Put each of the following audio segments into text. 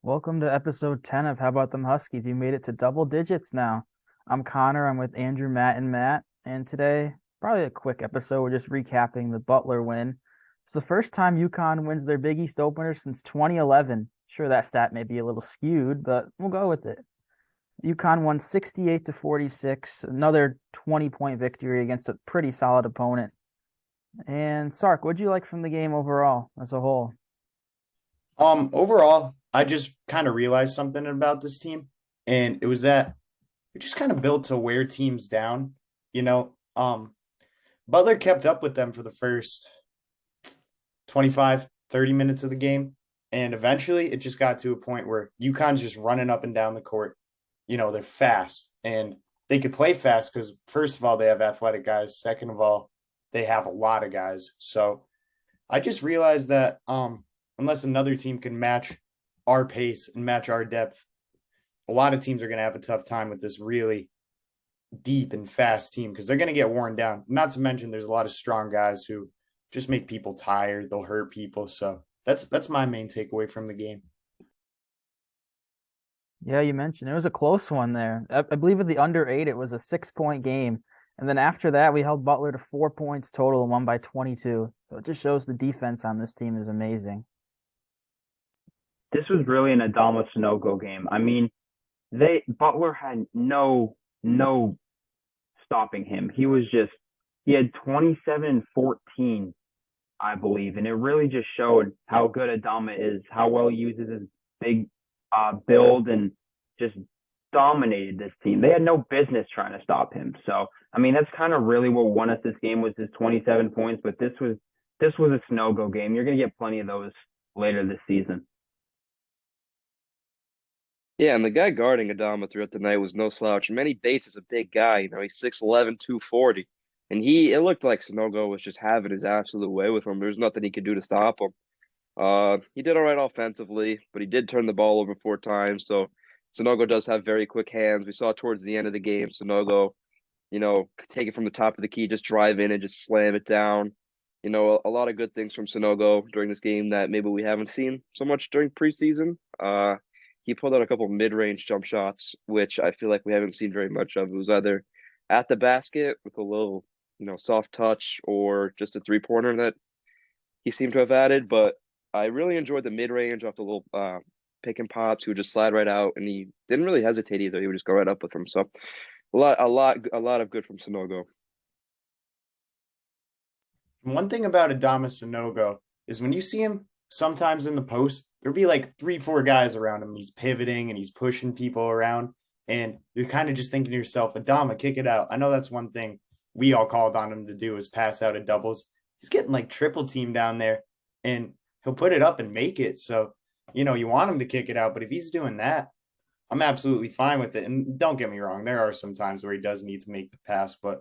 Welcome to episode 10 of How About Them Huskies? You made it to double digits now. I'm Connor. I'm with Andrew, Matt, and Matt. And today, probably a quick episode. We're just recapping the Butler win. It's the first time UConn wins their Big East opener since 2011. Sure, that stat may be a little skewed, but we'll go with it. UConn won 68 to 46, another 20-point victory against a pretty solid opponent. And Sark, what'd you like from the game overall as a whole? Overall, I just kind of realized something about this team, and it was that we just kind of built to wear teams down. You know, Butler kept up with them for the first 25, 30 minutes of the game, and eventually it just got to a point where UConn's just running up and down the court. They're fast, and they could play fast because first of all, they have athletic guys. Second of all, they have a lot of guys. So I just realized that unless another team can match our pace and match our depth, a lot of teams are going to have a tough time with this really deep and fast team because they're going to get worn down. Not to mention, there's a lot of strong guys who just make people tired. They'll hurt people. So that's my main takeaway from the game. Yeah, you mentioned it was a close one there. I believe with the under eight, it was a 6-point game. And then after that, we held Butler to 4 points total and won by 22. So it just shows the defense on this team is amazing. This was really an Adama Sanogo game. I mean, Butler had no stopping him. He had 27 and 14, I believe, and it really just showed how good Adama is, how well he uses his big build, and just dominated this team. They had no business trying to stop him. So, I mean, that's kind of really what won us this game was his 27 points. But this was a Sanogo game. You're gonna get plenty of those later this season. Yeah, and the guy guarding Adama throughout the night was no slouch. Manny Bates is a big guy, he's 6'11", 240. And it looked like Sanogo was just having his absolute way with him. There's nothing he could do to stop him. He did all right offensively, but he did turn the ball over 4 times. So Sanogo does have very quick hands. We saw towards the end of the game, Sanogo, take it from the top of the key, just drive in and just slam it down. A lot of good things from Sanogo during this game that maybe we haven't seen so much during preseason. He pulled out a couple mid-range jump shots, which I feel like we haven't seen very much of. It was either at the basket with a little, soft touch or just a three-pointer that he seemed to have added. But I really enjoyed the mid-range off the little pick and pops. He would just slide right out, and he didn't really hesitate either. He would just go right up with him. So a lot of good from Sanogo. One thing about Adama Sanogo is when you see him sometimes in the post, there'll be like 3, 4 guys around him. He's pivoting and he's pushing people around. And you're kind of just thinking to yourself, Adama, kick it out. I know that's one thing we all called on him to do is pass out at doubles. He's getting like triple team down there and he'll put it up and make it. So, you want him to kick it out. But if he's doing that, I'm absolutely fine with it. And don't get me wrong, there are some times where he does need to make the pass. But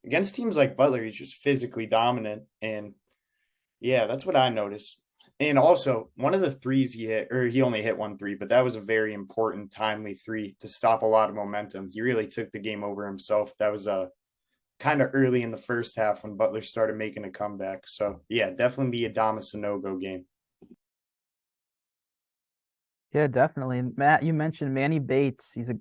against teams like Butler, he's just physically dominant. And yeah, that's what I noticed. And also, one of the threes he hit, or he only hit 1 3, but that was a very important, timely three to stop a lot of momentum. He really took the game over himself. That was kind of early in the first half when Butler started making a comeback. So, yeah, definitely the Adama Sanogo game. Yeah, definitely. Matt, you mentioned Manny Bates. He's a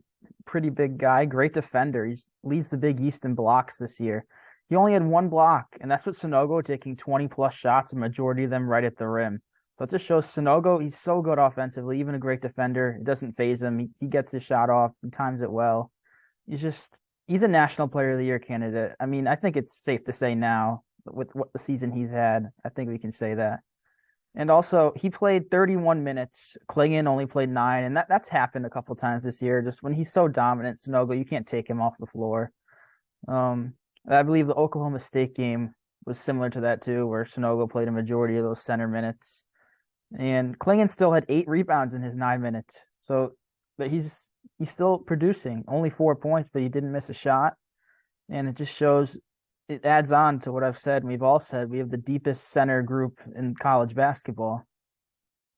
pretty big guy, great defender. He leads the Big East in blocks this year. He only had one block, and that's with Sanogo taking 20 plus shots, a majority of them right at the rim. So it just shows Sanogo, he's so good offensively, even a great defender. It doesn't phase him. He gets his shot off, he times it well. He's a National Player of the Year candidate. I mean, I think it's safe to say now, with what the season he's had, I think we can say that. And also, he played 31 minutes. Clingan only played 9, and that's happened a couple times this year. Just when he's so dominant, Sanogo, you can't take him off the floor. I believe the Oklahoma State game was similar to that too, where Sanogo played a majority of those center minutes. And Clingan still had 8 rebounds in his 9 minutes. So, but he's still producing. Only 4 points, but he didn't miss a shot. And it just shows, it adds on to what I've said, and we've all said, we have the deepest center group in college basketball.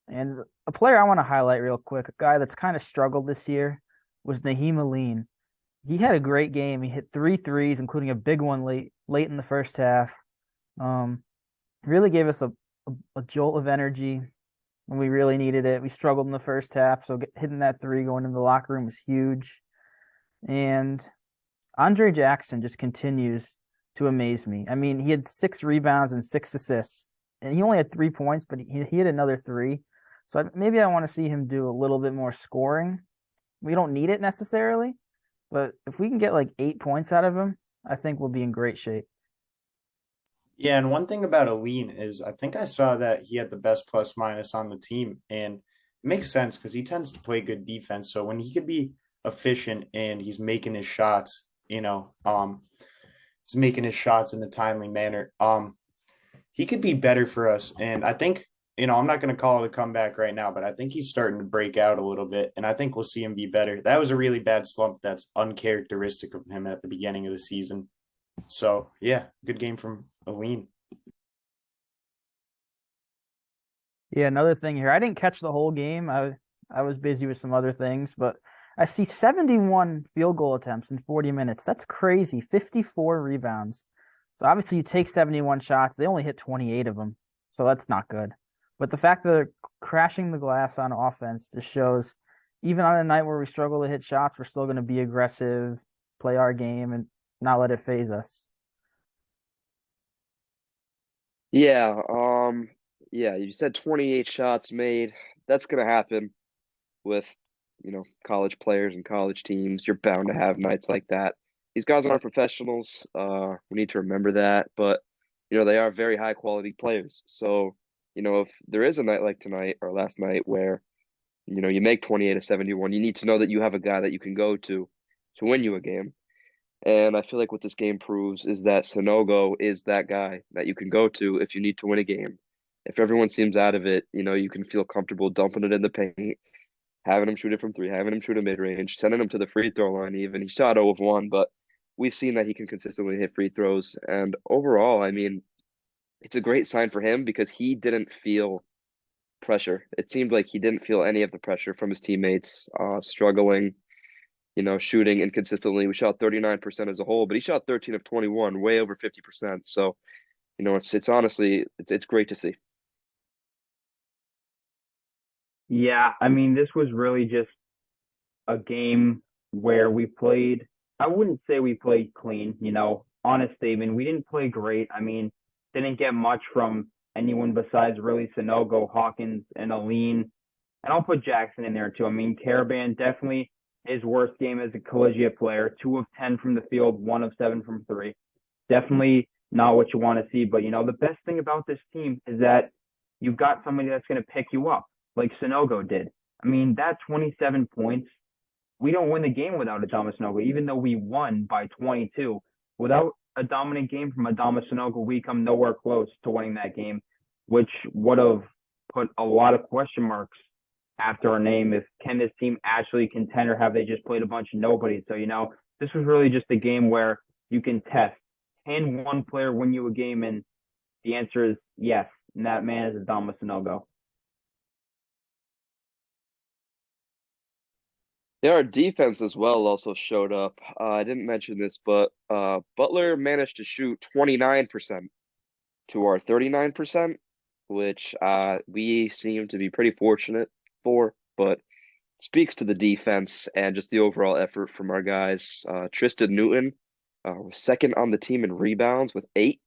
And a player I want to highlight real quick, a guy that's kind of struggled this year, was Naheem Aline. He had a great game. He hit 3 threes, including a big one late in the first half. Really gave us a jolt of energy. when we really needed it. We struggled in the first half, so hitting that three going into the locker room was huge. And Andre Jackson just continues to amaze me. I mean, he had 6 rebounds and 6 assists, and he only had 3 points, but he hit another three. So maybe I want to see him do a little bit more scoring. We don't need it necessarily, but if we can get like 8 points out of him, I think we'll be in great shape. Yeah, and one thing about Aline is I think I saw that he had the best plus minus on the team, and it makes sense because he tends to play good defense. So when he could be efficient and he's making his shots, he's making his shots in a timely manner. He could be better for us, and I think I'm not going to call it a comeback right now, but I think he's starting to break out a little bit, and I think we'll see him be better. That was a really bad slump that's uncharacteristic of him at the beginning of the season. So yeah, good game from Aline. Yeah, another thing here. I didn't catch the whole game. I was busy with some other things, but I see 71 field goal attempts in 40 minutes. That's crazy. 54 rebounds. So obviously you take 71 shots. They only hit 28 of them. So that's not good. But the fact that they're crashing the glass on offense just shows even on a night where we struggle to hit shots, we're still going to be aggressive, play our game, and not let it phase us. Yeah, yeah, you said 28 shots made. That's gonna happen with, college players and college teams. You're bound to have nights like that. These guys aren't professionals. We need to remember that, but they are very high quality players. So, if there is a night like tonight or last night where, you make 28 of 71, you need to know that you have a guy that you can go to win you a game. And I feel like what this game proves is that Sanogo is that guy that you can go to if you need to win a game. If everyone seems out of it, you can feel comfortable dumping it in the paint, having him shoot it from three, having him shoot a mid range, sending him to the free throw line even. He shot 0 of 1, but we've seen that he can consistently hit free throws. And overall, I mean, it's a great sign for him because he didn't feel pressure. It seemed like he didn't feel any of the pressure from his teammates, struggling, shooting inconsistently. We shot 39% as a whole, but he shot 13 of 21, way over 50%. So, it's honestly, it's great to see. Yeah, I mean, this was really just a game where we played, I wouldn't say we played clean, honest statement. We didn't play great. I mean, didn't get much from anyone besides really Sanogo, Hawkins, and Aline. And I'll put Jackson in there too. I mean, Caravan definitely his worst game as a collegiate player, 2 of 10 from the field, 1 of 7 from three. Definitely not what you want to see. But, the best thing about this team is that you've got somebody that's going to pick you up like Sanogo did. I mean, that 27 points, we don't win the game without Adama Sanogo, even though we won by 22. Without a dominant game from Adama Sanogo, we come nowhere close to winning that game, which would have put a lot of question marks after our name. If can this team actually contend, or have they just played a bunch of nobody? So, this was really just a game where you can test. Can one player win you a game? And the answer is yes. And that man is Adama Sanogo. Yeah, our defense as well also showed up. I didn't mention this, but Butler managed to shoot 29% to our 39%, which we seem to be pretty fortunate for, but speaks to the defense and just the overall effort from our guys. Tristan Newton was second on the team in rebounds with 8.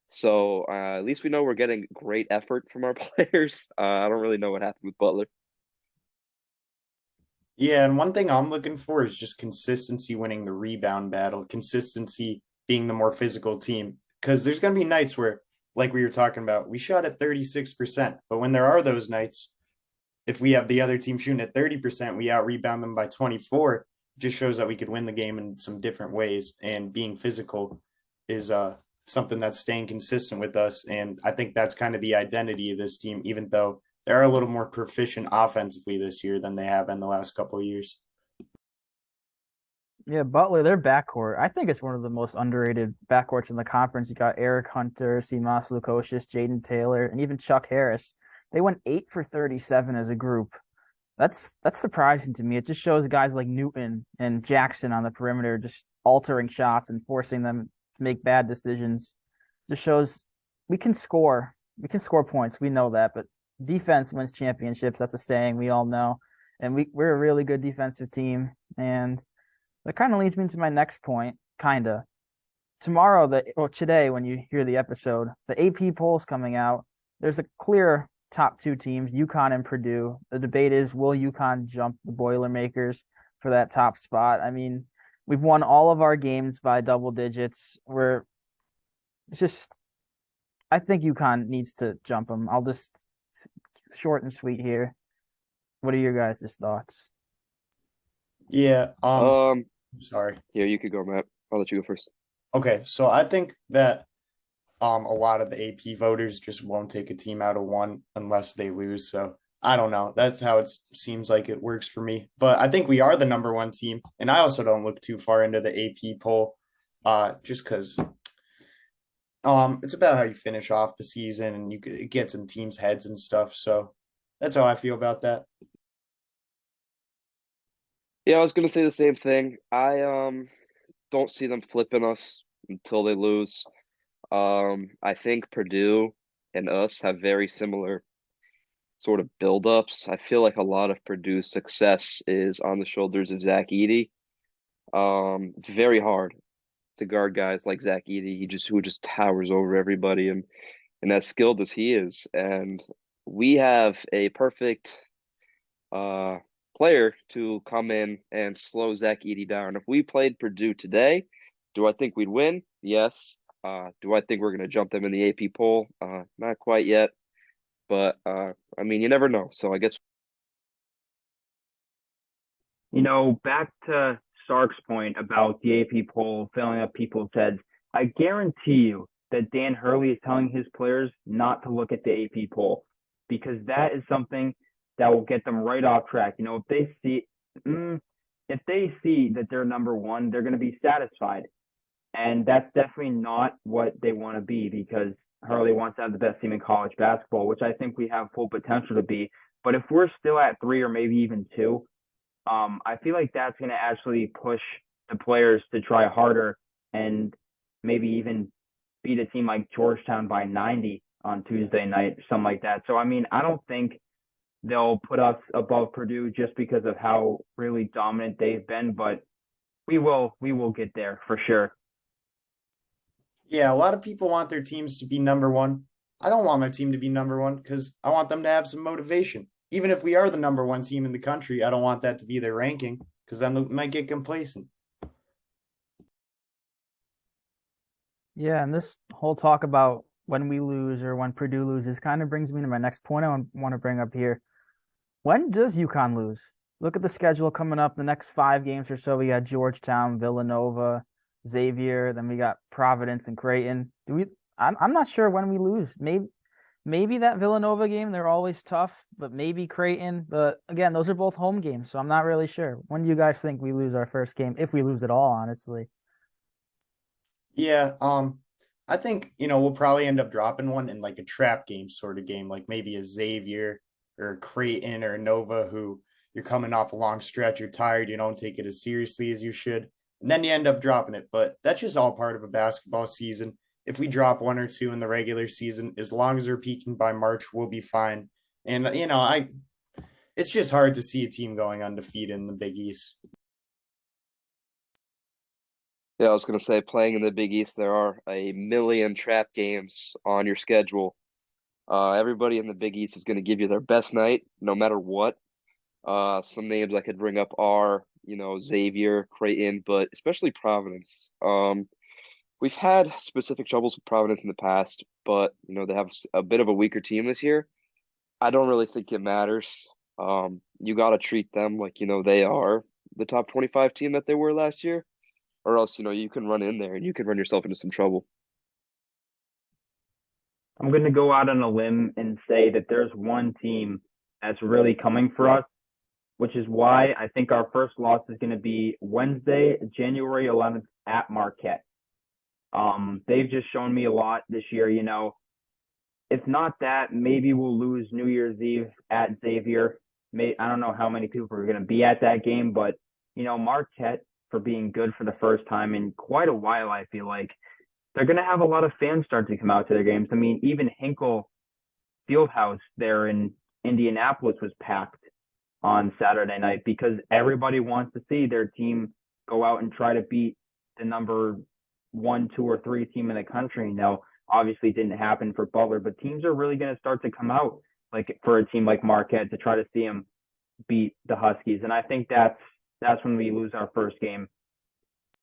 So at least we know we're getting great effort from our players. I don't really know what happened with Butler. Yeah, and one thing I'm looking for is just consistency winning the rebound battle, consistency being the more physical team. Because there's going to be nights where, like we were talking about, we shot at 36%. But when there are those nights, if we have the other team shooting at 30%, we out rebound them by 24. It just shows that we could win the game in some different ways. And being physical is something that's staying consistent with us. And I think that's kind of the identity of this team, even though they're a little more proficient offensively this year than they have in the last couple of years. Yeah, Butler, their backcourt. I think it's one of the most underrated backcourts in the conference. You got Eric Hunter, Simas Lukosius, Jaden Taylor, and even Chuck Harris. They went 8 for 37 as a group. That's surprising to me. It just shows guys like Newton and Jackson on the perimeter just altering shots and forcing them to make bad decisions. Just shows we can score. We can score points. We know that, but defense wins championships. That's a saying we all know. And we're a really good defensive team. And that kind of leads me to my next point, kind of. Tomorrow, or today, when you hear the episode, the AP poll's coming out. There's a clear top two teams, UConn and Purdue. The debate is, will UConn jump the Boilermakers for that top spot? I mean, we've won all of our games by double digits. I think UConn needs to jump them. I'll just short and sweet here. What are your guys' thoughts? Yeah. Um, Sorry. Here you could go, Matt. I'll let you go first. Okay, so I think that a lot of the AP voters just won't take a team out of one unless they lose. So I don't know. That's how it seems like it works for me. But I think we are the number one team, and I also don't look too far into the AP poll, just because it's about how you finish off the season and you could get some teams' heads and stuff. So that's how I feel about that. Yeah, I was gonna say the same thing. I don't see them flipping us until they lose. I think Purdue and us have very similar sort of build-ups. I feel like a lot of Purdue's success is on the shoulders of Zach Edey. It's very hard to guard guys like Zach Edey. Who just towers over everybody and as skilled as he is. And we have a perfect player to come in and slow Zach Edey down. If we played Purdue today, do I think we'd win? Yes. Do I think we're going to jump them in the AP poll? Not quite yet, but I mean, you never know. So I guess. Back to Sark's point about the AP poll filling up people's heads, I guarantee you that Dan Hurley is telling his players not to look at the AP poll because that is something that will get them right off track. If they see that they're number one, they're going to be satisfied. And that's definitely not what they want to be because Hurley wants to have the best team in college basketball, which I think we have full potential to be. But if we're still at 3 or maybe even 2, I feel like that's going to actually push the players to try harder and maybe even beat a team like Georgetown by 90 on Tuesday night, something like that. So, I mean, I don't think they'll put us above Purdue just because of how really dominant they've been, but we will get there for sure. Yeah, a lot of people want their teams to be number one. I don't want my team to be number one because I want them to have some motivation. Even if we are the number one team in the country, I don't want that to be their ranking because then they might get complacent. Yeah, and this whole talk about when we lose or when Purdue loses kind of brings me to my next point I want to bring up here. When does UConn lose? Look at the schedule coming up. The next 5 games or so, we got Georgetown, Villanova, Xavier, then we got Providence and Creighton. I'm not sure when we lose. Maybe that Villanova game, they're always tough, but maybe Creighton. But again, those are both home games, so I'm not really sure. When do you guys think we lose our first game, if we lose at all, honestly? Yeah, I think, we'll probably end up dropping one in like a trap game sort of game, like maybe a Xavier or a Creighton or a Nova who you're coming off a long stretch, you're tired, you don't take it as seriously as you should, and then you end up dropping it. But that's just all part of a basketball season. If we drop 1 or 2 in the regular season, as long as we're peaking by March, we'll be fine. And it's just hard to see a team going undefeated in the Big East. Yeah, I was gonna say playing in the Big East, there are a million trap games on your schedule. Everybody in the Big East is gonna give you their best night, no matter what. Some names I could bring up are, Xavier, Creighton, but especially Providence. We've had specific troubles with Providence in the past, but they have a bit of a weaker team this year. I don't really think it matters. You got to treat them like they are the top 25 team that they were last year, or else you can run in there and you can run yourself into some trouble. I'm going to go out on a limb and say that there's one team that's really coming for us, which is why I think our first loss is going to be Wednesday, January 11th at Marquette. They've just shown me a lot this year. If not that, maybe we'll lose New Year's Eve at Xavier. I don't know how many people are going to be at that game, but Marquette, for being good for the first time in quite a while, I feel like they're going to have a lot of fans start to come out to their games. I mean, even Hinkle field house there in Indianapolis was packed on Saturday night because everybody wants to see their team go out and try to beat the number 1, 2, or 3 team in the country. Now, obviously, it didn't happen for Butler, but teams are really going to start to come out, like for a team like Marquette, to try to see them beat the Huskies. And I think that's when we lose our first game.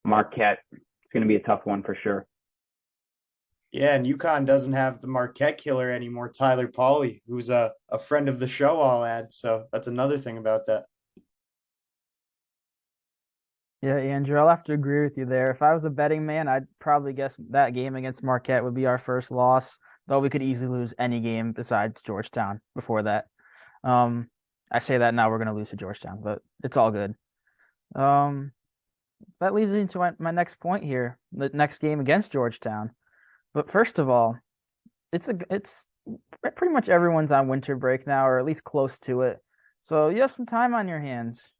Marquette, it's going to be a tough one for sure. Yeah, and UConn doesn't have the Marquette killer anymore, Tyler Pauley, who's a friend of the show, I'll add. So that's another thing about that. Yeah, Andrew, I'll have to agree with you there. If I was a betting man, I'd probably guess that game against Marquette would be our first loss, though we could easily lose any game besides Georgetown before that. I say that now we're going to lose to Georgetown, but it's all good. That leads me to my next point here, the next game against Georgetown. But first of all, it's pretty much everyone's on winter break now, or at least close to it. So you have some time on your hands.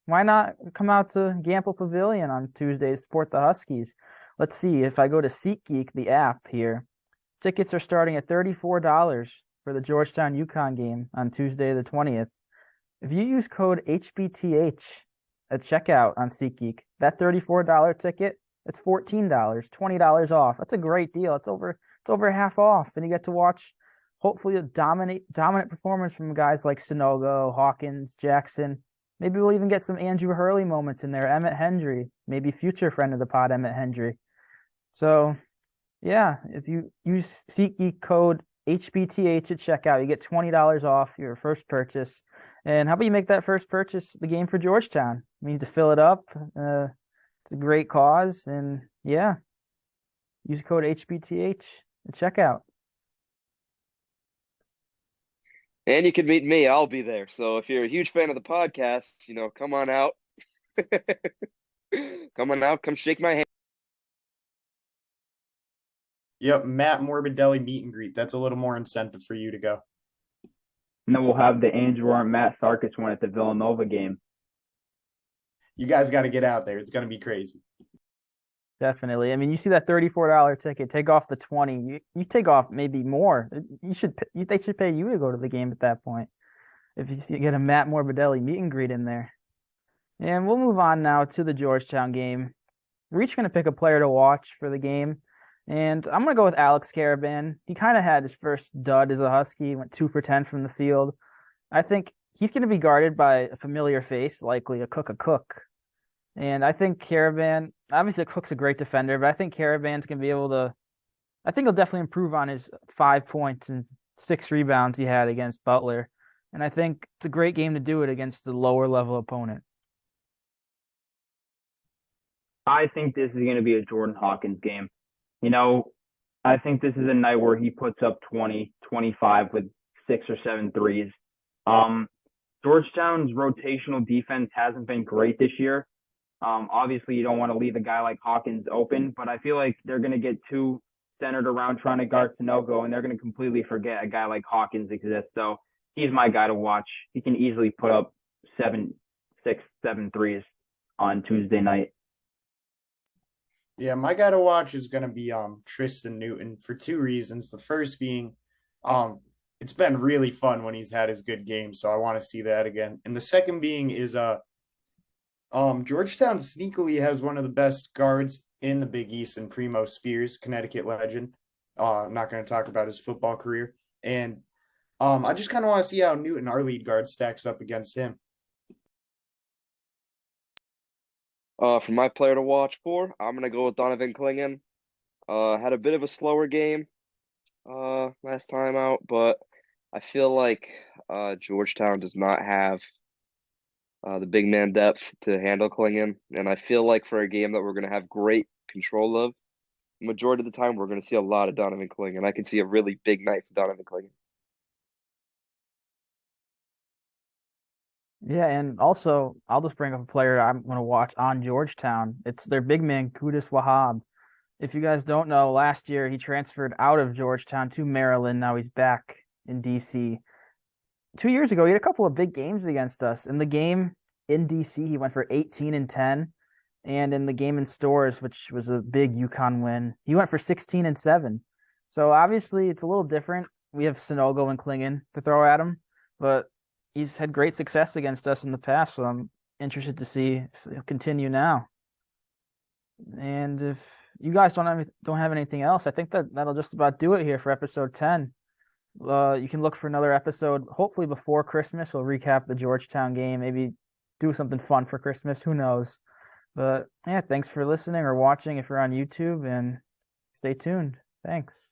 Why not come out to Gamble Pavilion on Tuesday to support the Huskies? Let's see, if I go to SeatGeek, the app here, tickets are starting at $34 for the Georgetown UConn game on Tuesday the 20th. If you use code HBTH at checkout on SeatGeek, that $34 ticket, it's $14, $20 off. That's a great deal. It's over half off, and you get to watch hopefully a dominant performance from guys like Sanogo, Hawkins, Jackson. Maybe we'll even get some Andrew Hurley moments in there. Emmett Hendry, maybe future friend of the pod, Emmett Hendry. So, yeah, if you use SeatGeek code HBTH at checkout, you get $20 off your first purchase. And how about you make that first purchase the game for Georgetown? We need to fill it up. It's a great cause. And, yeah, use code HBTH at checkout. And you can meet me. I'll be there. So if you're a huge fan of the podcast, come on out. Come on out. Come shake my hand. Yep, Matt Morbidelli meet and greet. That's a little more incentive for you to go. And then we'll have the Andrew or Matt Sarkis one at the Villanova game. You guys got to get out there. It's going to be crazy. Definitely. I mean, you see that $34 ticket, take off the 20. You take off maybe more. They should pay you to go to the game at that point. If you get a Matt Morbidelli meet and greet in there. And we'll move on now to the Georgetown game. We're each going to pick a player to watch for the game. And I'm going to go with Alex Karaban. He kind of had his first dud as a Husky, went 2 for 10 from the field. I think he's going to be guarded by a familiar face, likely a Cook. And I think Karaban, obviously Cook's a great defender, but I think Karaban's going to be able to, I think he'll definitely improve on his 5 points and 6 rebounds he had against Butler. And I think it's a great game to do it against the lower level opponent. I think this is going to be a Jordan Hawkins game. I think this is a night where he puts up 20, 25 with 6 or 7 threes. Georgetown's rotational defense hasn't been great this year. Obviously, you don't want to leave a guy like Hawkins open, but I feel like they're going to get too centered around trying to guard Sanogo, and they're going to completely forget a guy like Hawkins exists. So he's my guy to watch. He can easily put up 7 threes on Tuesday night. Yeah, my guy to watch is going to be Tristan Newton for 2 reasons. The first being it's been really fun when he's had his good game, so I want to see that again. And the second being is Georgetown sneakily has one of the best guards in the Big East in Primo Spears, Connecticut legend. I'm not going to talk about his football career. And I just kind of want to see how Newton, our lead guard, stacks up against him. For my player to watch for, I'm going to go with Donovan Clingan. Had a bit of a slower game last time out, but I feel like Georgetown does not have the big man depth to handle Clingan. And I feel like for a game that we're going to have great control of, the majority of the time we're going to see a lot of Donovan Clingan. I can see a really big night for Donovan Clingan. Yeah, and also I'll just bring up a player I'm going to watch on Georgetown. It's their big man, Qudus Wahab. If you guys don't know, last year he transferred out of Georgetown to Maryland. Now he's back in DC. 2 years ago, he had a couple of big games against us. In the game in DC, he went for 18 and 10. And in the game in Stores, which was a big UConn win, he went for 16 and 7. So obviously it's a little different we have Sanogo and Klingon to throw at him, but he's had great success against us in the past, so I'm interested to see if he'll continue now. And if you guys don't have anything else, I think that'll just about do it here for episode 10. You can look for another episode, hopefully before Christmas. We'll recap the Georgetown game, maybe do something fun for Christmas. Who knows? But yeah, thanks for listening or watching if you're on YouTube, and stay tuned. Thanks.